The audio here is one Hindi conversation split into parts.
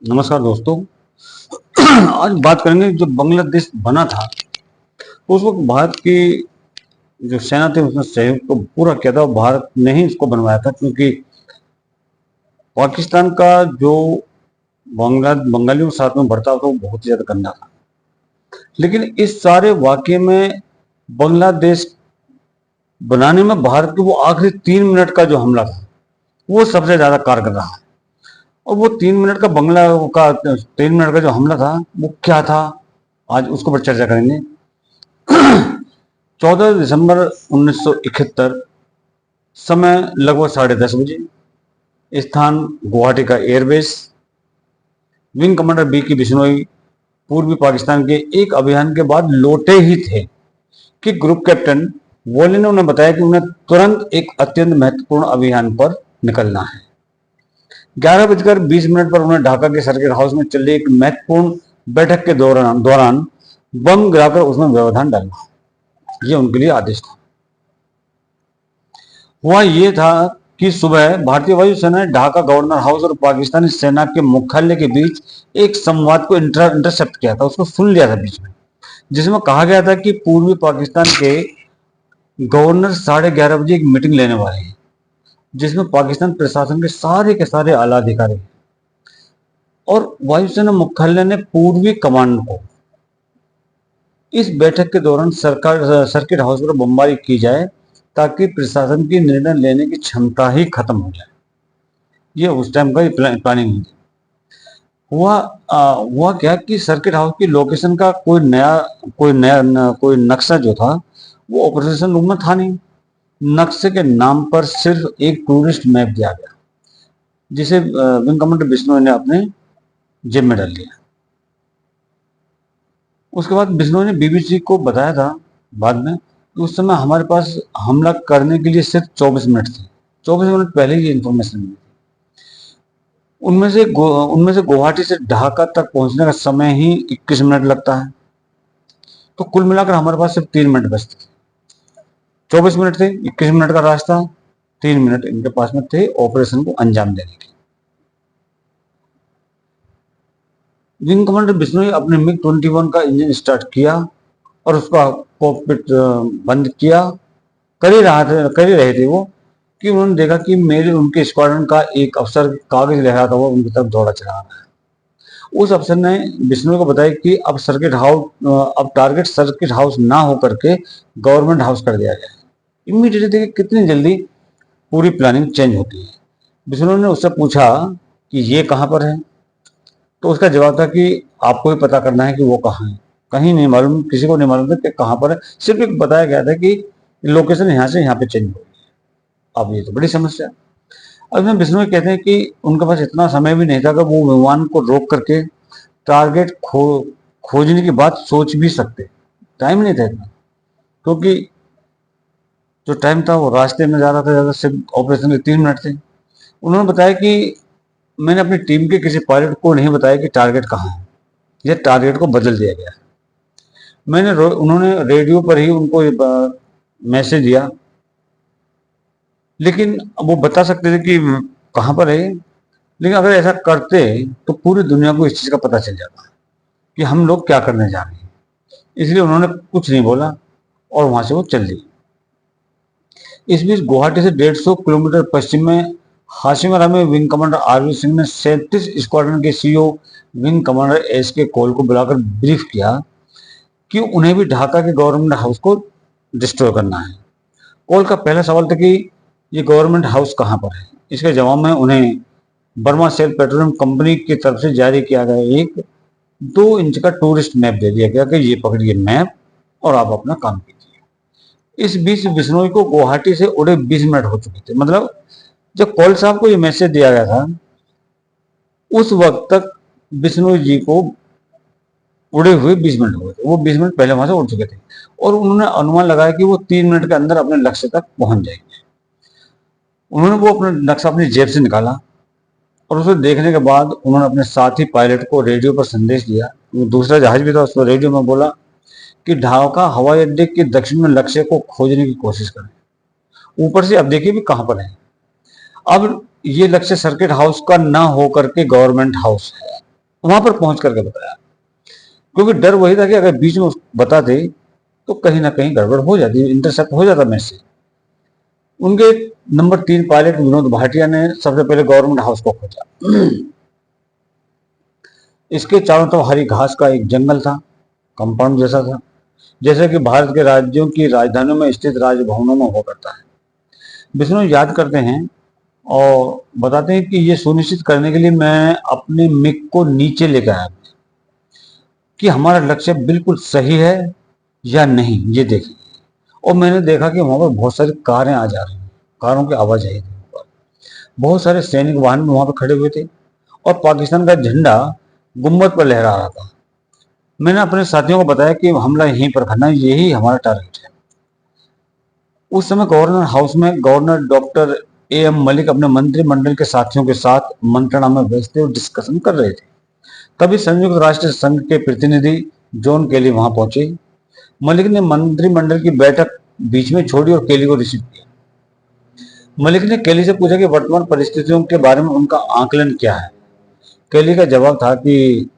नमस्कार दोस्तों। आज बात करेंगे जो बांग्लादेश बना था तो उस वक्त भारत की जो सेना थी उसने सहयोग को पूरा किया था। भारत ने ही इसको बनवाया था क्योंकि पाकिस्तान का जो बंगालियों के साथ में बर्ताव था वो बहुत ही ज्यादा गंदा था। लेकिन इस सारे वाकये में बांग्लादेश बनाने में भारत के वो आखिरी 3 मिनट का जो हमला था वो सबसे ज्यादा कारगर रहा। और वो 3 मिनट का 3 मिनट का जो हमला था वो क्या था, आज उसके ऊपर चर्चा करेंगे। 14 दिसंबर 1971, समय लगभग 10:30 बजे, स्थान गुवाहाटी का एयरबेस। विंग कमांडर बी की बिश्नोई पूर्वी पाकिस्तान के एक अभियान के बाद लौटे ही थे कि ग्रुप कैप्टन वोले ने उन्हें बताया कि उन्हें तुरंत एक अत्यंत महत्वपूर्ण अभियान पर निकलना है। 11:20 पर उन्हें ढाका के सर्किट हाउस में चल रही एक महत्वपूर्ण बैठक के दौरान बम गिराकर उसमें व्यवधान डालना, ये उनके लिए आदेश था। हुआ ये था कि सुबह भारतीय वायुसेना ने ढाका गवर्नर हाउस और पाकिस्तानी सेना के मुख्यालय के बीच एक संवाद को इंटरसेप्ट किया था, उसको सुन लिया था बीच में, जिसमें कहा गया था कि पूर्वी पाकिस्तान के गवर्नर 11:30 बजे एक मीटिंग लेने वाले हैं जिसमें पाकिस्तान प्रशासन के सारे आला अधिकारी और वायुसेना मुख्यालय ने पूर्वी कमांड को इस बैठक के दौरान सर्किट हाउस पर बमबारी की जाए ताकि प्रशासन की निर्णय लेने की क्षमता ही खत्म हो जाए। ये उस टाइम का प्लानिंग थी। हुआ क्या कि सर्किट हाउस की लोकेशन का कोई नक्शा जो था वो ऑपरेशन रूम में था नहीं। नक्शे के नाम पर सिर्फ एक टूरिस्ट मैप दिया गया जिसे विंग कमांडर बिश्नोई ने अपने जेब में डाल लिया। उसके बाद बिश्नोई ने बीबीसी को बताया था बाद में कि उस समय हमारे पास हमला करने के लिए सिर्फ 24 मिनट थे। 24 मिनट पहले ये इंफॉर्मेशन मिली। उनमें से गुवाहाटी से ढाका तक पहुंचने का समय ही 21 मिनट लगता है। तो कुल मिलाकर हमारे पास सिर्फ 3 मिनट बचते थे। 24 मिनट थे, 21 मिनट का रास्ता, 3 मिनट इनके पास में थे ऑपरेशन को अंजाम देने के। विंग कमांडर बिश्नोई अपने MiG-21 का इंजन स्टार्ट किया और उसका कॉकपिट बंद किया। कर ही रहे थे वो कि उन्होंने देखा कि उनके स्क्वाड्रन का एक अफसर कागज ले रहा था, वो उनकी तरफ दौड़ा चला रहा है। उस अफसर ने बिश्नोई को बताया कि अब टारगेट सर्किट हाउस ना होकर के गवर्नमेंट हाउस कर दिया गया है। इमीडिएटली देखिए कितनी जल्दी पूरी प्लानिंग चेंज होती है। बिश्नोई ने उससे पूछा कि ये कहाँ पर है, तो उसका जवाब था कि आपको ही पता करना है कि वो कहाँ है। कहीं नहीं मालूम, किसी को नहीं मालूम था कि कहाँ पर है। सिर्फ एक बताया गया था कि लोकेशन यहाँ से यहाँ पे चेंज हो गई। अब ये तो बड़ी समस्या। अब इसमें बिश्नोई कहते हैं कि उनके पास इतना समय भी नहीं था कि वो विमान को रोक करके टारगेट खोजने की बात सोच भी सकते। टाइम नहीं था इतना, क्योंकि जो टाइम था वो रास्ते में जा रहा था, ज्यादा सिर्फ ऑपरेशन के 3 मिनट थे। उन्होंने बताया कि मैंने अपनी टीम के किसी पायलट को नहीं बताया कि टारगेट कहाँ है, यह टारगेट को बदल दिया गया है। उन्होंने रेडियो पर ही उनको मैसेज दिया, लेकिन वो बता सकते थे कि कहाँ पर है। लेकिन अगर ऐसा करते तो पूरी दुनिया को इस चीज का पता चल जाता कि हम लोग क्या करने जा रहे हैं। इसलिए उन्होंने कुछ नहीं बोला और वहां से वो चल दी। इस बीच गुवाहाटी से 150 किलोमीटर पश्चिम में हाशिमरा में विंग कमांडर RV सिंह ने 37 स्क्वाड्रन के CEO wing commander SK Kaul को बुलाकर ब्रीफ किया कि उन्हें भी ढाका के गवर्नमेंट हाउस को डिस्ट्रॉय करना है। कौल का पहला सवाल था कि ये गवर्नमेंट हाउस कहाँ पर है। इसके जवाब में उन्हें बर्मा सेल पेट्रोलियम कंपनी की तरफ से जारी किया गया एक 2 इंच का टूरिस्ट मैप दे दिया गया कि ये पकड़िए मैप और आप अपना काम कीजिए। इस बीच बिश्नोई को गुवाहाटी से उड़े 20 मिनट हो चुके थे। मतलब जब कौल साहब को ये मैसेज दिया गया था उस वक्त तक बिश्नोई जी को उड़े हुए 20 मिनट हो गए थे। वो 20 मिनट पहले वहां से उड़ चुके थे और उन्होंने अनुमान लगाया कि वो 3 मिनट के अंदर अपने लक्ष्य तक पहुंच जाएंगे। उन्होंने वो अपना नक्शा अपनी जेब से निकाला और उसे देखने के बाद उन्होंने अपने साथी पायलट को रेडियो पर संदेश दिया। वो दूसरा जहाज भी था, उसको रेडियो में बोला कि ढाका हवाई अड्डे के दक्षिण में लक्ष्य को खोजने की कोशिश करें। ऊपर से अब देखिए भी कहां पर है। अब ये लक्ष्य सर्किट हाउस का ना होकर के गवर्नमेंट हाउस है। वहां पर पहुंच करके बताया, क्योंकि डर वही था कि अगर बीच में बताते तो कहीं ना कहीं गड़बड़ हो जाती, इंटरसेप्ट हो जाता मैसेज। उनके नंबर 3 पायलट विनोद भाटिया ने सबसे पहले गवर्नमेंट हाउस को खोजा। इसके चारों तरफ हरी घास का एक जंगल था, कंपाउंड जैसा था, जैसे कि भारत के राज्यों की राजधानियों में स्थित राजभवनों में हुआ करता है। विष्णु याद करते हैं और बताते हैं कि ये सुनिश्चित करने के लिए मैं अपने मिग को नीचे लेकर आया कि हमारा लक्ष्य बिल्कुल सही है या नहीं, ये देखें। और मैंने देखा कि वहां पर बहुत सारी कारें आ जा रही हैं, कारों की आवाज आई थी, बहुत सारे सैनिक वाहन में वहां पर खड़े हुए थे और पाकिस्तान का झंडा गुम्बद पर लहरा रहा था। मैंने अपने साथियों को बताया कि हमला यहीं पर करना है, यही हमारा टारगेट है। उस समय गवर्नर हाउस में गवर्नर डॉक्टर A.M. मलिक अपने मंत्रिमंडल के साथियों के साथ मंत्रणा में व्यस्त थे और डिस्कशन कर रहे थे। तभी संयुक्त राष्ट्र संघ के प्रतिनिधि जॉन केली वहां पहुंचे। मलिक ने मंत्रिमंडल की बैठक बीच में छोड़ी और केली को रिसीव किया। मलिक ने केली से पूछा कि वर्तमान परिस्थितियों के बारे में उनका आकलन क्या है। केली का जवाब था कि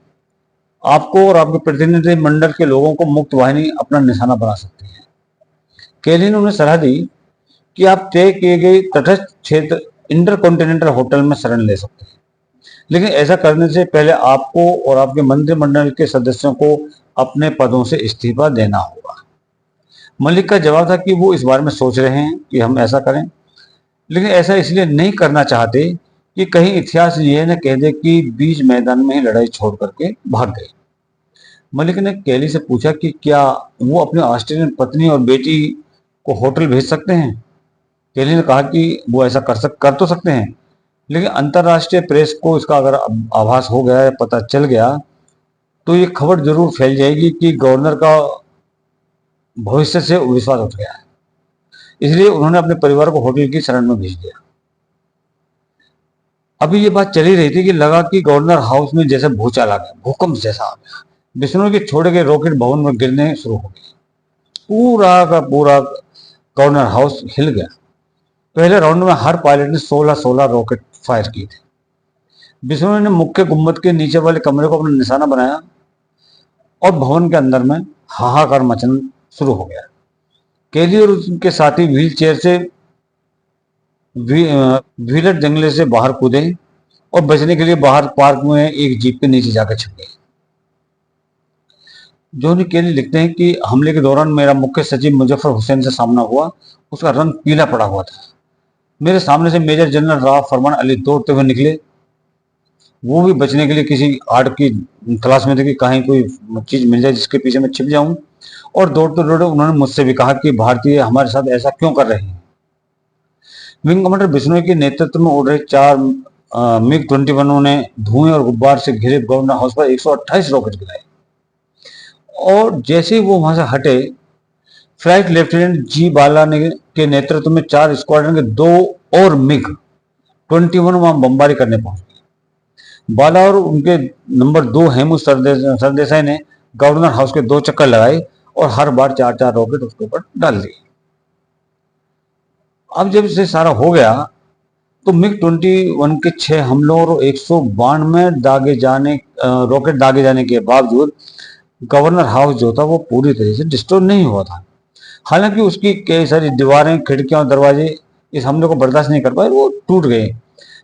आपको और आपके प्रतिनिधि मंडल के लोगों को मुक्त वाहिनी अपना निशाना बना सकती है। केली ने उन्हें सलाह दी कि आप तय किए गए तटस्थ क्षेत्र इंटरकॉन्टिनेंटल होटल में शरण ले सकते हैं, लेकिन ऐसा करने से पहले आपको और आपके मंत्रिमंडल के सदस्यों को अपने पदों से इस्तीफा देना होगा। मलिक का जवाब था कि वो इस बारे में सोच रहे हैं कि हम ऐसा करें, लेकिन ऐसा इसलिए नहीं करना चाहते कि कहीं इतिहास ये न कह दे कि बीच मैदान में ही लड़ाई छोड़ करके भाग गए। मलिक ने केली से पूछा कि क्या वो अपनी ऑस्ट्रेलियन पत्नी और बेटी को होटल भेज सकते हैं। केली ने कहा कि वो ऐसा कर तो सकते हैं, लेकिन अंतर्राष्ट्रीय प्रेस को इसका अगर आभास हो गया या पता चल गया तो ये खबर जरूर फैल जाएगी कि गवर्नर का भविष्य से विश्वास उठ गया है। इसलिए उन्होंने अपने परिवार को होटल की शरण में भेज दिया। अभी ये बात चली रही थी कि लगा कि गवर्नर हाउस में जैसे भूचाल आ गया, भूकंप जैसा आ गया। विष्णु के छोड़े गए रॉकेट भवन में गिरने शुरू हो गए। पूरा का पूरा गवर्नर हाउस हिल गया। पहले राउंड में हर पायलट ने 16-16 रॉकेट फायर किए थे। विष्णु ने मुख्य गुम्बद के नीचे वाले कमरे को अपना निशाना बनाया और भवन के अंदर में हाहाकार मचना शुरू हो गया। केली और उनके साथी व्हील चेयर से व्हीलर जंगले से बाहर कूदे और बचने के लिए बाहर पार्क में एक जीप के नीचे जाकर छिप गए। जॉनी केली लिखते हैं कि हमले के दौरान मेरा मुख्य सचिव मुजफ्फर हुसैन से सामना हुआ। उसका रंग पीला पड़ा हुआ था। मेरे सामने से मेजर जनरल राव फरमान अली दौड़ते हुए निकले। वो भी बचने के लिए किसी आड़ की तलाश में थे कि कहीं कोई चीज मिल जाए जिसके पीछे मैं छिप जाऊं। और दौड़ते दौड़ते उन्होंने मुझसे भी कहा कि भारतीय हमारे साथ ऐसा क्यों कर रहे हैं। विंग कमांडर बिश्नोई के नेतृत्व में उड़ रहे 4 MiG-21 ने धुएं और गुब्बार से घिरे गवर्नर हाउस पर 128 रॉकेट गिराए। और जैसे ही वो वहां से हटे, फ्लाइट लेफ्टिनेंट जी बाला ने के नेतृत्व में 4 स्क्वाड्रन के 2 और MiG-21 वहां बमबारी करने पहुंच गए। बाला और उनके नंबर 2 हेमू सरदेसाई ने गवर्नर हाउस के 2 चक्कर लगाए और हर बार 4-4 रॉकेट उसके ऊपर डाल दिए। अब जब इसे सारा हो गया तो MiG-21 के 6 हमलों और 192 रॉकेट दागे जाने के बावजूद गवर्नर हाउस जो था वो पूरी तरह से डिस्ट्रॉय नहीं हुआ था। हालांकि उसकी कई सारी दीवारें, खिड़कियां और दरवाजे इस हमले को बर्दाश्त नहीं कर पाए, वो टूट गए।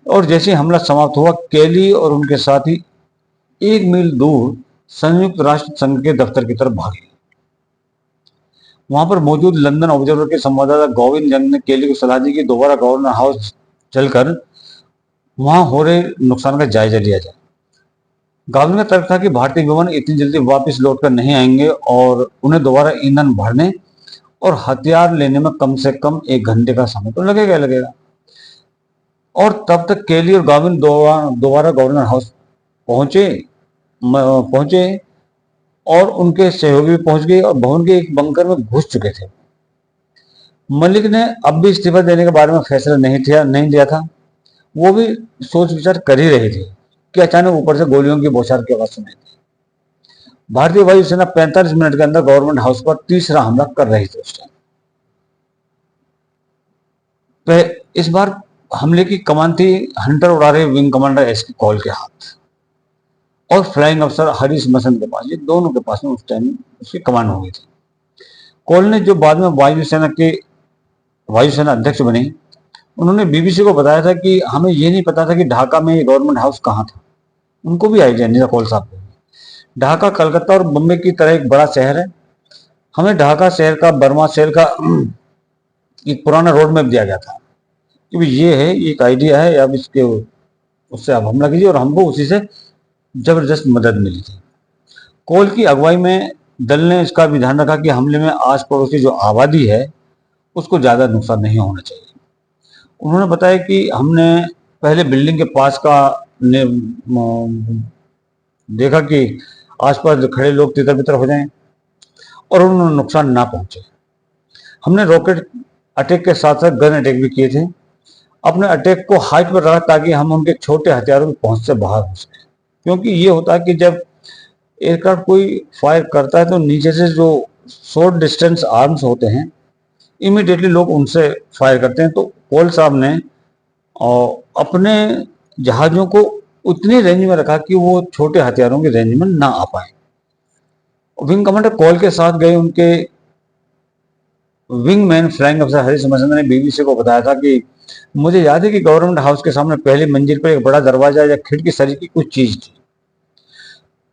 और जैसे हमला समाप्त हुआ, केली और उनके साथी 1 मील दूर संयुक्त राष्ट्र संघ के दफ्तर की तरफ भागे। वहां पर मौजूद लंदन ऑब्जर्वर के संवाददाता गोविंद जंग ने केली को सलाह दी कि दोबारा गवर्नर हाउस चलकर वहां हो रहे नुकसान का जायजा लिया जाए। गाविन का तर्क था कि भारतीय विमान इतनी जल्दी वापस लौटकर नहीं आएंगे और उन्हें दोबारा ईंधन भरने और हथियार लेने में कम से कम 1 घंटे का समय तो लगेगा। और तब तक केली और गाविन दोबारा गवर्नर हाउस पहुंचे और उनके सहयोगी भी पहुंच गए और भवन के एक बंकर में घुस चुके थे। मलिक ने अब भी इस्तीफा देने के बारे में फैसला नहीं लिया था। वो भी सोच विचार कर ही रहे थे कि अचानक ऊपर से गोलियों की बौछार की आवाज सुनाई दी। भारतीय वायुसेना 45 मिनट के अंदर गवर्नमेंट हाउस पर तीसरा हमला कर रही थी। उस टाइम इस बार हमले की कमान थी हंटर उड़ा रहे विंग कमांडर एस के कॉल के हाथ। और फ्लाइंग अफसर हरीश मसन के पास, ये दोनों के पास में उस टाइम उसकी कमान हो गई थी। कोल ने जो बाद में वायुसेना अध्यक्ष बने, उन्होंने बीबीसी को बताया था कि हमें ये नहीं पता था कि ढाका में गवर्नमेंट हाउस कहाँ था। उनको भी आइडिया नहीं था, कोल साहब को। ढाका कलकत्ता और बम्बई की तरह एक बड़ा शहर है। हमें ढाका शहर का, बर्मा शहर का एक पुराना रोड मैप दिया गया था कि भाई ये है, ये एक आइडिया है, अब इसके उससे आप हमला कीजिए, और हमको उसी से जबरदस्त मदद मिली थी। कोल की अगुवाई में दल ने इसका भी ध्यान रखा कि हमले में आस पड़ोस की जो आबादी है उसको ज़्यादा नुकसान नहीं होना चाहिए। उन्होंने बताया कि हमने पहले बिल्डिंग के पास का ने देखा कि आसपास जो खड़े लोग तितर बितर हो जाएं और उन्हें नुकसान ना पहुंचे। हमने रॉकेट अटैक के साथ साथ गन अटैक भी किए थे। अपने अटैक को हाइट पर रखा ताकि हम उनके छोटे हथियारों की पहुंच से बाहर हो सके, क्योंकि ये होता है कि जब एयरक्राफ्ट कोई फायर करता है तो नीचे से जो शॉर्ट डिस्टेंस आर्म्स होते हैं, इमीडिएटली लोग उनसे फायर करते हैं। तो कोल साहब ने अपने जहाज़ों को उतनी रेंज में रखा कि वो छोटे हथियारों की रेंज में ना आ पाए। विंग कमांडर कोल के साथ गए उनके विंगमैन फ्लाइंग अफसर हरीश मसन ने बीबीसी को बताया था कि मुझे याद है कि गवर्नमेंट हाउस के सामने पहली मंजिल पर एक बड़ा दरवाजा या खिड़की सरी की कुछ चीज थी।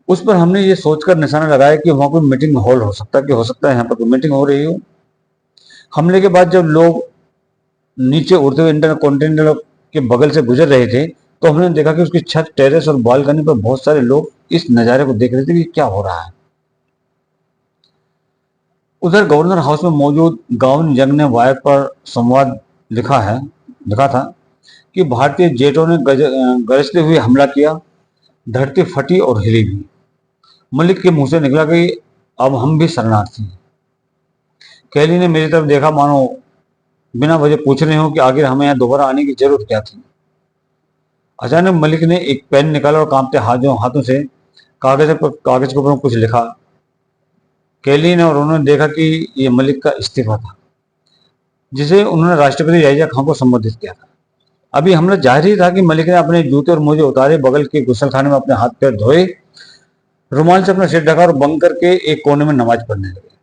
उस पर हमने ये सोचकर निशाना लगाया कि वहां कोई मीटिंग हॉल हो सकता है, कि हो सकता है यहाँ पर कोई मीटिंग हो रही हो। हमले के बाद जब लोग नीचे उड़ते हुए इंटरकॉन्टिनेंटल के बगल से गुजर रहे थे तो हमने देखा कि उसकी छत, टेरेस और बालकनी पर बहुत सारे लोग इस नज़ारे को देख रहे थे कि क्या हो रहा है। उधर गवर्नर हाउस में मौजूद गाउन जंग ने वायर पर संवाद लिखा था कि भारतीय जेटों ने गरजते हुए हमला किया। धरती फटी और हिली भी। मलिक के मुंह से निकला कि अब हम भी शरणार्थी हैं। कैली ने मेरी तरफ देखा मानो बिना वजह पूछ रहे हो कि आखिर हमें यहाँ दोबारा आने की जरूरत क्या थी। अचानक मलिक ने एक पेन निकाला और कांपते हाथों से कागज के ऊपर कुछ लिखा। कैली ने और उन्होंने देखा कि ये मलिक का इस्तीफा था, जिसे उन्होंने राष्ट्रपति याहिया खान को संबोधित किया था। अभी हमला जारी था कि मलिक ने अपने जूते और मोजे उतारे, बगल के गुसलखाने में अपने हाथ पैर धोए, रुमाल से अपना सिर ढका और बंद करके एक कोने में नमाज पढ़ने लगे।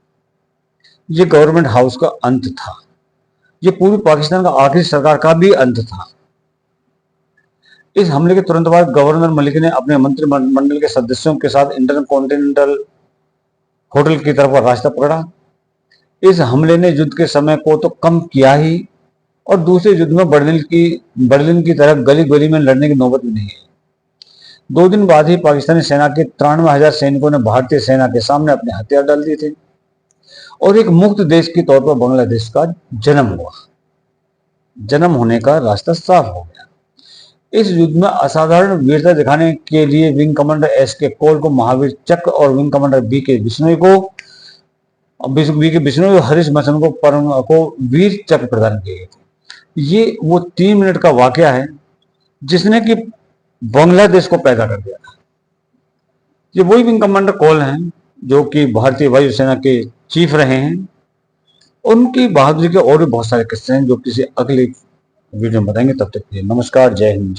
ये गवर्नमेंट हाउस का अंत था। ये पूर्वी पाकिस्तान का आखिरी सरकार का भी अंत था। इस हमले के तुरंत बाद गवर्नर मलिक ने अपने मंत्रिमंडल के सदस्यों के साथ इंटरकॉन्टिनेंटल होटल की तरफ रास्ता पकड़ा। इस हमले ने युद्ध के समय को तो कम किया ही, और दूसरे युद्ध में बर्लिन की तरह गली गली में लड़ने की नौबत भी नहीं है। 2 दिन बाद ही पाकिस्तानी सेना के 93,000 सैनिकों ने भारतीय सेना के सामने अपने हथियार डाल दिए थे और एक मुक्त देश के तौर पर बांग्लादेश का जन्म हुआ। जन्म होने का रास्ता साफ हो गया। इस युद्ध में असाधारण वीरता दिखाने के लिए विंग कमांडर एस के कोल को महावीर चक्र और विंग कमांडर बी के बिश्नोई और हरीश मसन को वीर चक्र प्रदान किए गए थे। ये वो 3 मिनट का वाकया है जिसने कि बांग्लादेश को पैदा कर दिया था। ये वही विंग कमांडर कोल हैं जो कि भारतीय वायुसेना के चीफ रहे हैं। उनकी बहादुरी के और भी बहुत सारे किस्से हैं जो किसी अगले वीडियो में बताएंगे। तब तक के लिए नमस्कार, जय हिंद।